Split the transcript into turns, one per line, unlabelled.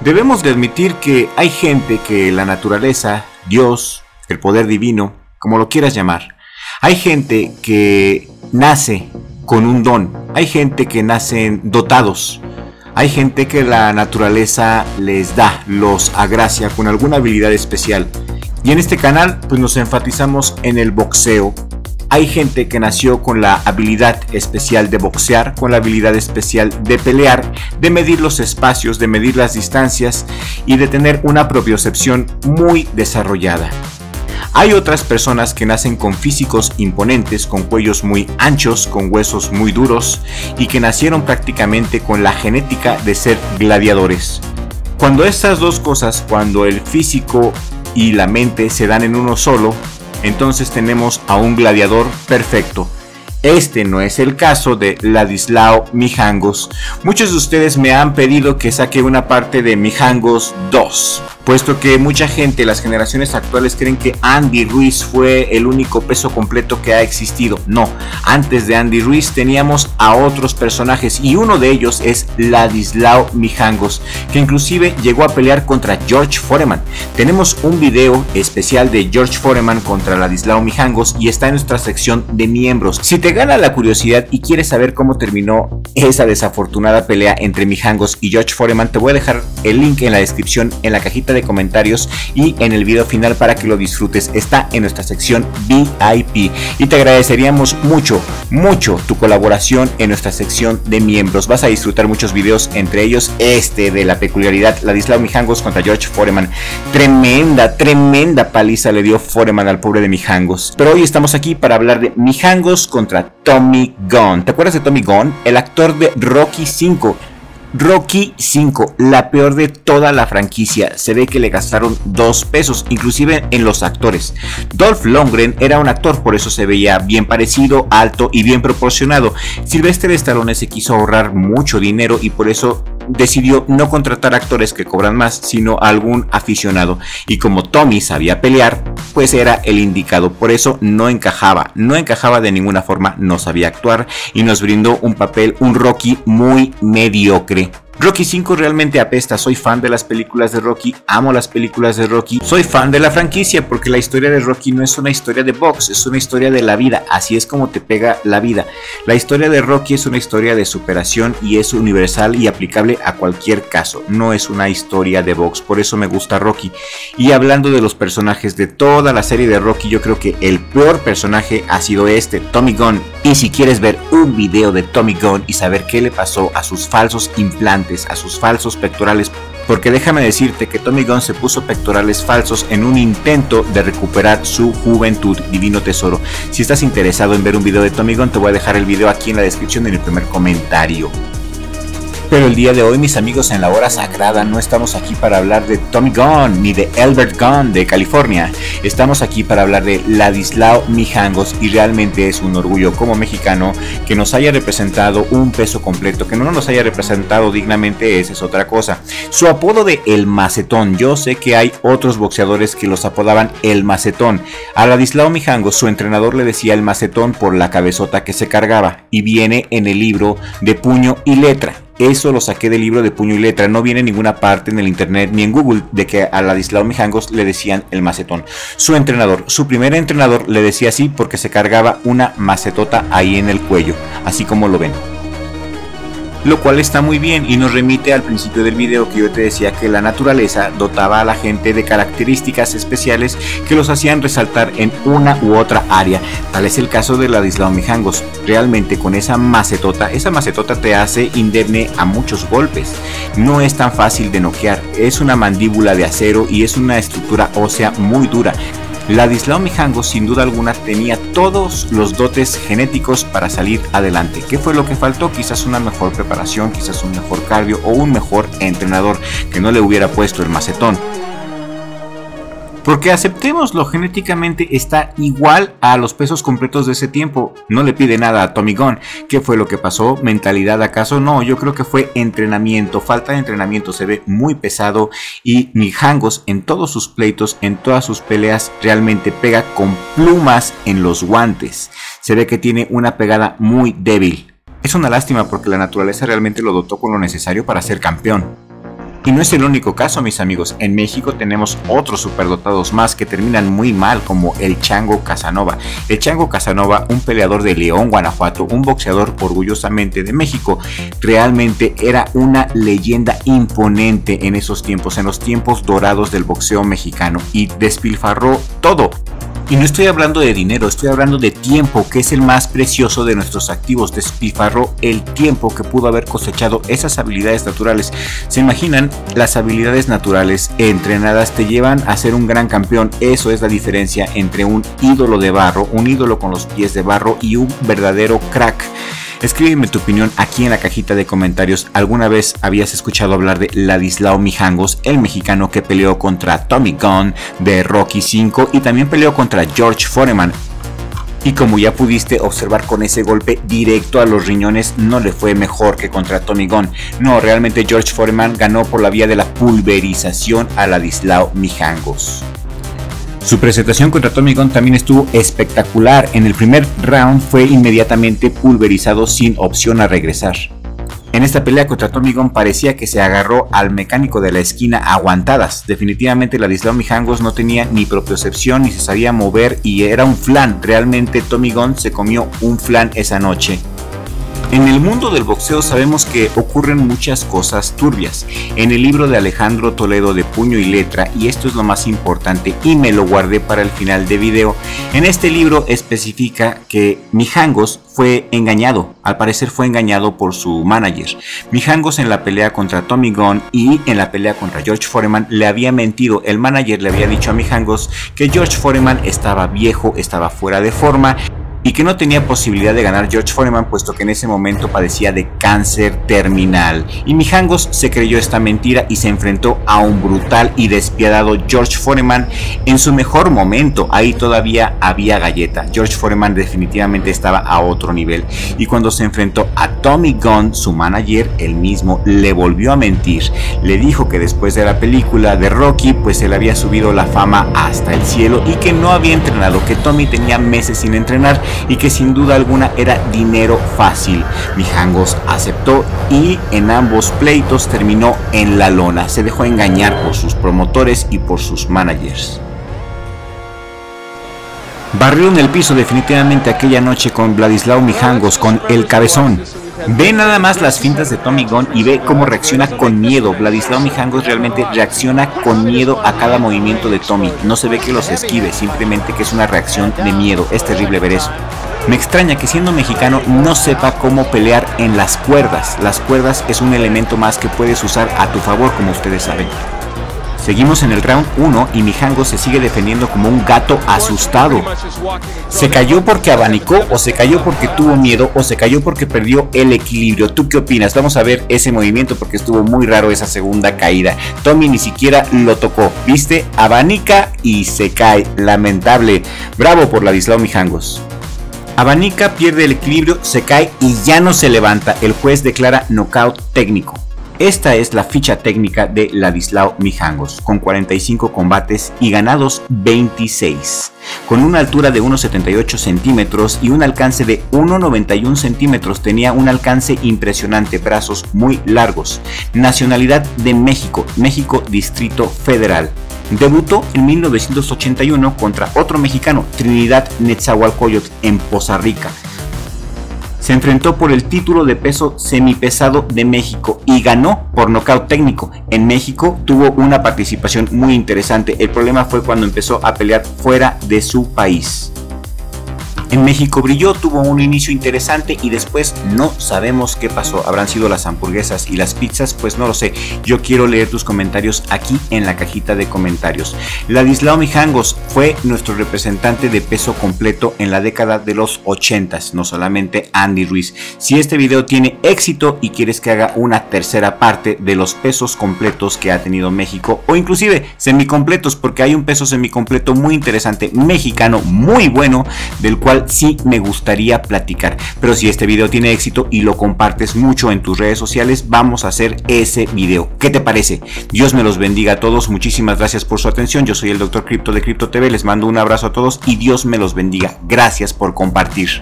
Debemos de admitir que hay gente que la naturaleza, Dios, el poder divino, como lo quieras llamar, hay gente que nace con un don, hay gente que nacen dotados, hay gente que la naturaleza les da, los agracia con alguna habilidad especial. Y en este canal pues nos enfatizamos en el boxeo. Hay gente que nació con la habilidad especial de boxear, con la habilidad especial de pelear, de medir los espacios, de medir las distancias y de tener una propiocepción muy desarrollada. Hay otras personas que nacen con físicos imponentes, con cuellos muy anchos, con huesos muy duros y que nacieron prácticamente con la genética de ser gladiadores. Cuando estas dos cosas, cuando el físico y la mente se dan en uno solo, entonces tenemos a un gladiador perfecto. Este no es el caso de Ladislao Mijangos. Muchos de ustedes me han pedido que saque una parte de Mijangos 2, puesto que mucha gente, las generaciones actuales, creen que Andy Ruiz fue el único peso completo que ha existido. No, antes de Andy Ruiz teníamos a otros personajes y uno de ellos es Ladislao Mijangos, que inclusive llegó a pelear contra George Foreman. Tenemos un video especial de George Foreman contra Ladislao Mijangos y está en nuestra sección de miembros. Si te gana la curiosidad y quieres saber cómo terminó esa desafortunada pelea entre Mijangos y George Foreman, te voy a dejar el link en la descripción, en la cajita de comentarios y en el video final para que lo disfrutes. Está en nuestra sección VIP y te agradeceríamos mucho tu colaboración en nuestra sección de miembros. Vas a disfrutar muchos videos, entre ellos este de la peculiaridad Ladislao Mijangos contra George Foreman. Tremenda paliza le dio Foreman al pobre de Mijangos. Pero hoy estamos aquí para hablar de Mijangos contra Tommy Gunn. ¿Te acuerdas de Tommy Gunn? El actor de Rocky V. Rocky V, la peor de toda la franquicia. Se ve que le gastaron 2 pesos, inclusive en los actores. Dolph Lundgren era un actor, por eso se veía bien parecido, alto y bien proporcionado. Sylvester Stallone se quiso ahorrar mucho dinero y por eso decidió no contratar actores que cobran más, sino a algún aficionado. Y como Tommy sabía pelear, pues era el indicado. Por eso no encajaba de ninguna forma, no sabía actuar y nos brindó un papel, un Rocky muy mediocre. Rocky V realmente apesta. Soy fan de las películas de Rocky, amo las películas de Rocky, soy fan de la franquicia porque la historia de Rocky no es una historia de box, es una historia de la vida, así es como te pega la vida. La historia de Rocky es una historia de superación y es universal y aplicable a cualquier caso, no es una historia de box, por eso me gusta Rocky. Y hablando de los personajes de toda la serie de Rocky, yo creo que el peor personaje ha sido Tommy Gunn. Y si quieres ver un video de Tommy Gunn y saber qué le pasó a sus falsos implantes, a sus falsos pectorales, porque déjame decirte que Tommy Gunn se puso pectorales falsos en un intento de recuperar su juventud, divino tesoro. Si estás interesado en ver un video de Tommy Gunn, te voy a dejar el video aquí en la descripción en el primer comentario. Pero el día de hoy, mis amigos, en la hora sagrada no estamos aquí para hablar de Tommy Gunn ni de Albert Gunn de California. Estamos aquí para hablar de Ladislao Mijangos y realmente es un orgullo como mexicano que nos haya representado un peso completo. Que no nos haya representado dignamente, esa es otra cosa. Su apodo de El Macetón, yo sé que hay otros boxeadores que los apodaban El Macetón. A Ladislao Mijangos su entrenador le decía El Macetón por la cabezota que se cargaba y viene en el libro de Puño y Letra. Eso lo saqué del libro de Puño y Letra, no viene en ninguna parte en el internet ni en Google de que a Ladislao Mijangos le decían El Macetón. Su entrenador, su primer entrenador le decía así porque se cargaba una macetota ahí en el cuello, así como lo ven. Lo cual está muy bien y nos remite al principio del video que yo te decía que la naturaleza dotaba a la gente de características especiales que los hacían resaltar en una u otra área. Tal es el caso de Ladislao Mijangos. Realmente con esa macetota te hace indemne a muchos golpes. No es tan fácil de noquear, es una mandíbula de acero y es una estructura ósea muy dura. Ladislao Mijangos sin duda alguna tenía todos los dotes genéticos para salir adelante. ¿Qué fue lo que faltó? Quizás una mejor preparación, quizás un mejor cardio o un mejor entrenador que no le hubiera puesto el macetón. Porque aceptémoslo, genéticamente está igual a los pesos completos de ese tiempo. No le pide nada a Tommy Gunn. ¿Qué fue lo que pasó? ¿Mentalidad acaso? No, yo creo que fue entrenamiento, falta de entrenamiento. Se ve muy pesado y Mijangos en todos sus pleitos, en todas sus peleas, realmente pega con plumas en los guantes. Se ve que tiene una pegada muy débil. Es una lástima porque la naturaleza realmente lo dotó con lo necesario para ser campeón. Y no es el único caso, mis amigos. En México tenemos otros superdotados más que terminan muy mal, como el Chango Casanova. El Chango Casanova, un peleador de León, Guanajuato, un boxeador orgullosamente de México, realmente era una leyenda imponente en esos tiempos, en los tiempos dorados del boxeo mexicano, y despilfarró todo. Y no estoy hablando de dinero, estoy hablando de tiempo, que es el más precioso de nuestros activos. Despilfarró el tiempo que pudo haber cosechado esas habilidades naturales. ¿Se imaginan? Las habilidades naturales entrenadas te llevan a ser un gran campeón. Eso es la diferencia entre un ídolo de barro, un ídolo con los pies de barro, y un verdadero crack. Escríbeme tu opinión aquí en la cajita de comentarios. ¿Alguna vez habías escuchado hablar de Ladislao Mijangos, el mexicano que peleó contra Tommy Gunn de Rocky V y también peleó contra George Foreman? Y como ya pudiste observar, con ese golpe directo a los riñones no le fue mejor que contra Tommy Gunn. No, realmente George Foreman ganó por la vía de la pulverización a Ladislao Mijangos. Su presentación contra Tommy Gunn también estuvo espectacular. En el primer round fue inmediatamente pulverizado sin opción a regresar. En esta pelea contra Tommy Gunn parecía que se agarró al mecánico de la esquina a aguantadas. Definitivamente Ladislao Mijangos no tenía ni propiocepción ni se sabía mover y era un flan. Realmente Tommy Gunn se comió un flan esa noche. En el mundo del boxeo sabemos que ocurren muchas cosas turbias. En el libro de Alejandro Toledo de Puño y Letra, y esto es lo más importante y me lo guardé para el final de video, en este libro especifica que Mijangos fue engañado, al parecer fue engañado por su manager. Mijangos en la pelea contra Tommy Gunn y en la pelea contra George Foreman le había mentido. El manager le había dicho a Mijangos que George Foreman estaba viejo, estaba fuera de forma y que no tenía posibilidad de ganar George Foreman, puesto que en ese momento padecía de cáncer terminal. Y Mijangos se creyó esta mentira y se enfrentó a un brutal y despiadado George Foreman en su mejor momento. Ahí todavía había galleta. George Foreman definitivamente estaba a otro nivel. Y cuando se enfrentó a Tommy Gunn, su manager, él mismo le volvió a mentir. Le dijo que después de la película de Rocky, pues se le había subido la fama hasta el cielo y que no había entrenado, que Tommy tenía meses sin entrenar y que sin duda alguna era dinero fácil. Mijangos aceptó y en ambos pleitos terminó en la lona. Se dejó engañar por sus promotores y por sus managers. Barrió en el piso definitivamente aquella noche con Ladislao Mijangos, con el cabezón. Ve nada más las fintas de Tommy Gunn y ve cómo reacciona con miedo. Ladislao Mijangos realmente reacciona con miedo a cada movimiento de Tommy. No se ve que los esquive, simplemente que es una reacción de miedo. Es terrible ver eso. Me extraña que siendo mexicano no sepa cómo pelear en las cuerdas. Las cuerdas es un elemento más que puedes usar a tu favor, como ustedes saben. Seguimos en el round 1 y Mijangos se sigue defendiendo como un gato asustado. ¿Se cayó porque abanicó o se cayó porque tuvo miedo o se cayó porque perdió el equilibrio? ¿Tú qué opinas? Vamos a ver ese movimiento porque estuvo muy raro esa segunda caída. Tommy ni siquiera lo tocó, ¿viste? Abanica y se cae. Lamentable. Bravo por Ladislao Mijangos. Abanica, pierde el equilibrio, se cae y ya no se levanta. El juez declara knockout técnico. Esta es la ficha técnica de Ladislao Mijangos, con 45 combates y ganados 26, con una altura de 1,78 centímetros y un alcance de 1,91 centímetros. Tenía un alcance impresionante, brazos muy largos. Nacionalidad de México, México Distrito Federal. Debutó en 1981 contra otro mexicano, Trinidad Netzahualcoyotl, en Poza Rica. Se enfrentó por el título de peso semipesado de México y ganó por nocaut técnico. En México tuvo una participación muy interesante. El problema fue cuando empezó a pelear fuera de su país. En México brilló, tuvo un inicio interesante y después no sabemos qué pasó. ¿Habrán sido las hamburguesas y las pizzas? Pues no lo sé. Yo quiero leer tus comentarios aquí en la cajita de comentarios. Ladislao Mijangos fue nuestro representante de peso completo en la década de los 80s, no solamente Andy Ruiz. Si este video tiene éxito y quieres que haga una tercera parte de los pesos completos que ha tenido México, o inclusive semicompletos, porque hay un peso semicompleto muy interesante mexicano, muy bueno, del cual sí me gustaría platicar. Pero si este video tiene éxito y lo compartes mucho en tus redes sociales, vamos a hacer ese video. ¿Qué te parece? Dios me los bendiga a todos. Muchísimas gracias por su atención. Yo soy el Dr. Crypto de Crypto TV. Les mando un abrazo a todos y Dios me los bendiga. Gracias por compartir.